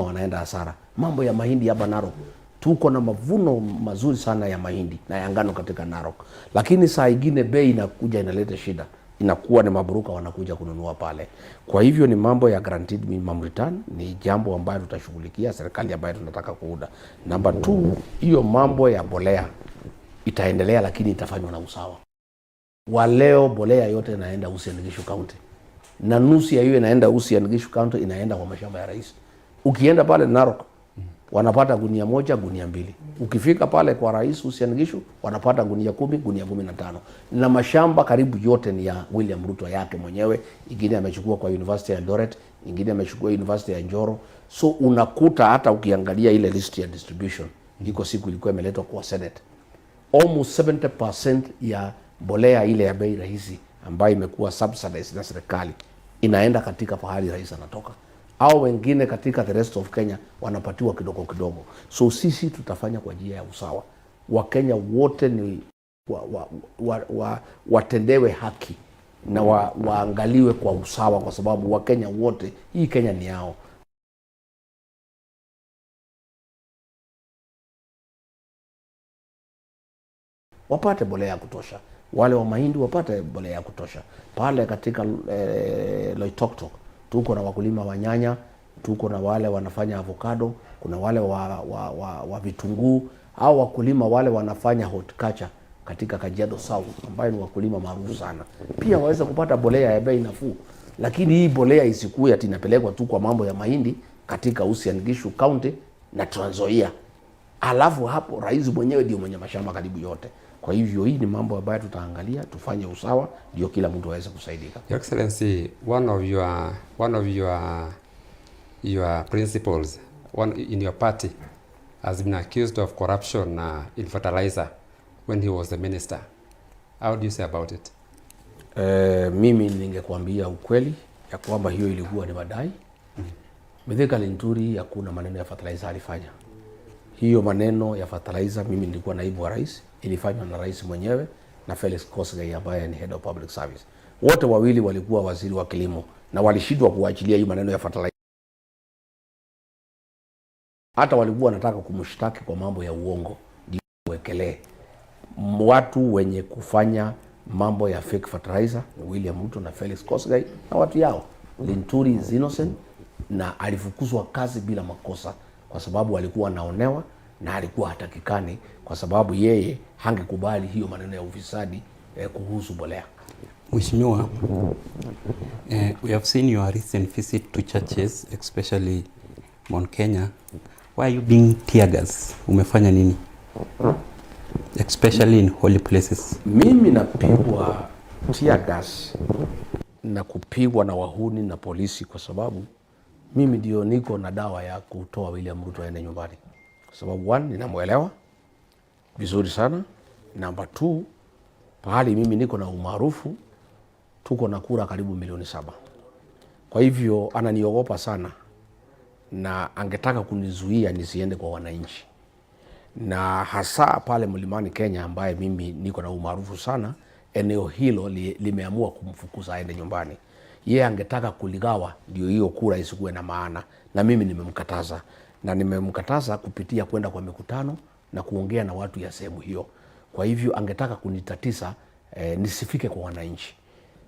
wanaenda hasara. Mambo ya mahindi hapa Narok, tuko na mavuno mazuri sana ya mahindi na ya ngano katika Narok, lakini saa ingine bei inakuja inaleta shida, inakuwa ni maburuka wanakuja kununua pale. Kwa hivyo ni mambo ya guaranteed minimum return, ni jambo ambayo tutashughulikia, serikali ambayo tunataka kuunda. Number 2, hiyo mambo ya bolea itaendelea, lakini itafanywa na usawa. Wa leo bolea yote inaenda Uasin Gishu County, na nusu ya hiyo inaenda Uasin Gishu County, inaenda kwa mashamba ya rais. Ukienda pale Narok wanapata gunia 1, gunia 2. Ukifika pale kwa rais Uasin Gishu wanapata gunia 10, gunia 15. Na mashamba karibu yote ni ya William Ruto yake mwenyewe. Ingine amechukua kwa University ya Eldoret, ingine amechukua University ya Njoro. So unakuta hata ukiangalia ile list ya distribution, iko siku ilikuwa imeletwa kwa Senate, almost 70% ya bolea ile ya bei rahisi ambayo imekuwa subsidized na serikali inaenda katika pahali rais anatoka, au wengine katika the rest of Kenya wanapatiwa kidogo kidogo. So sisi tutafanya kwa njia ya usawa. Wakenya wote ni watendewe haki na waangaliwe kwa usawa, kwa sababu Wakenya wote, hii Kenya ni yao. Wapate bolea ya kutosha. Wale wa mahindi wapate bolea ya kutosha. Pale katika Loitoktok tuko na wakulima wa nyanya, tuko na wale wanafanya avocado, kuna wale wa vitunguu, au wakulima wale wanafanya horticulture katika Kajiado South, ambayo ni wakulima maarufu sana. Pia waweza kupata bolea ya bei nafuu. Lakini hii bolea isikue ati inapelekwa tu kwa mambo ya mahindi katika Uasin Gishu County na Trans Nzoia. Alafu hapo rais mwenyewe ndio mwenye mashamba karibu yote. Kwa hivyo hii ni mambo ambayo tutaangalia, tufanye usawa ndio kila mtu aweze kusaidika. Your Excellency, one of your principals in your party has been accused of corruption in fertilizer when he was the minister. How do you say about it? Mimi ningekuambia ukweli ya kwamba hiyo ilikuwa ni madai. Mithika Linturi hakuna maneno ya fertilizer alifanya. Hiyo maneno ya fertilizer, mimi nilikuwa naibu wa rais, ilifanywa na rais mwenyewe na Felix Kosgei ambaye ni head of public service. Wote wawili walikuwa waziri wa kilimo na walishindwa kuachilia hiyo maneno ya fertilizer. Hata walikuwa wanataka kumshtaki kwa mambo ya uongo, ndio wekelee. Watu wenye kufanya mambo ya fake fertilizer ni William Ruto na Felix Kosgei na watu yao. Linturi is innocent na alifukuzwa kazi bila makosa, kwa sababu alikuwa anaonewa na alikuwa hatakikani, kwa sababu yeye hangekubali hiyo maneno ya ufisadi kuhusu bolea. Mheshimiwa, we have seen your recent visit to churches, especially Mount Kenya. Why are you being tear gas? Umefanya nini? Especially in holy places. Mimi napigwa tear gas na kupigwa na wahuni na polisi, kwa sababu mimi ndio niko na dawa ya kutoa William Ruto aende nyumbani. Kwa sababu 1, ninamuelewa vizuri sana. Number 2, pahali mimi niko na umaarufu, tuko na kura karibu milioni 7. Kwa hivyo ananiogopa sana na angetaka kunizuia nisiende kwa wananchi. Na hasa pale Mlimani Kenya ambaye mimi niko na umaarufu sana, eneo hilo limeamua kumfukuza aende nyumbani. Yeye angetaka kuligawa ndio hiyo kura isikuwe na maana, na mimi nimemkataza. Na nimemkataza kupitia kwenda kwa mikutano na kuongea na watu ya sehemu hiyo. Kwa hivyo angetaka kunitatiza nisifike kwa wananchi.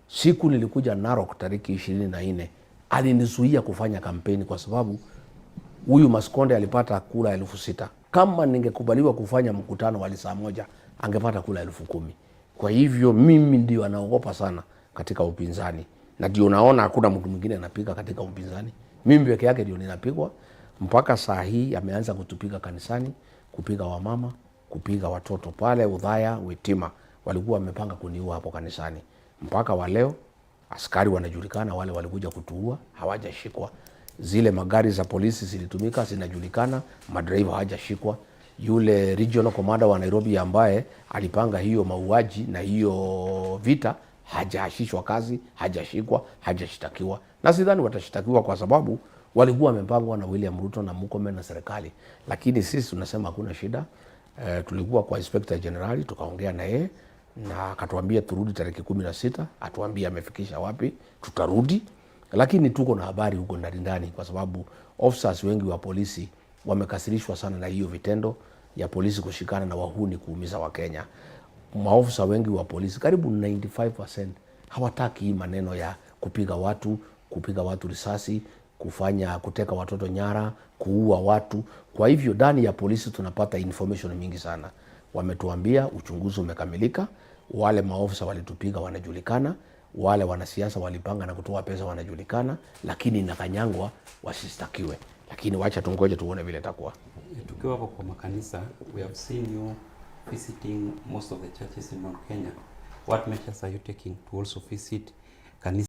Siku nilikuja Narok tariki 24, alinizuia kufanya kampeni kwa sababu huyu Maskonde alipata kura 6,000. Kama ningekubaliwa kufanya mkutano wa saa moja, angepata kura 10,000. Kwa hivyo mimi ndio anaogopa sana katika upinzani. Na ndio naona hakuna mtu mwingine anapiga katika upinzani. Mimi peke yake ndio ninapigwa. Mpaka saa hii ameanza kutupiga kanisani, kupiga wamama, kupiga watoto. Pale Udhaya, Wetima walikuwa wamepanga kuniua hapo kanisani. Mpaka wa leo askari wanajulikana, wale walikuja kutuua hawajashikwa. Zile magari za polisi zilitumika zinajulikana, madriver hawajashikwa. Yule regional commander wa Nairobi ambaye alipanga hiyo mauaji na hiyo vita hajaashishwa kazi, hajashikwa, hajashtakiwa. Na sidhani watashtakiwa kwa sababu walikuwa wamepangwa na William Ruto na Mukome na serikali. Lakini sisi tunasema hakuna shida. Tulikuwa kwa Inspector General tukaongea na yeye na akatuambia turudi tarehe 16, atuambie amefikisha wapi, tutarudi. Lakini tuko na habari huko ndani kwa sababu officers wengi wa polisi wamekasirishwa sana na hiyo vitendo ya polisi kushikana na wahuni kuumiza Wakenya. Maofisa wengi wa polisi karibu 95% hawataki hii maneno ya kupiga watu risasi, kuteka watoto nyara, kuua watu. Kwa hivyo ndani ya polisi tunapata information mingi sana. Wametuambia uchunguzi umekamilika, wale maofisa walitupiga wanajulikana, wale wanasiasa walipanga na kutoa pesa wanajulikana, lakini inakanyangwa wasistakiwe. Lakini wacha tungoje tuone vile itakuwa. Tukiwa hapo kwa makanisa, we have seen you visiting most of the churches in Mount Kenya. What measures are you taking to also visit kanisa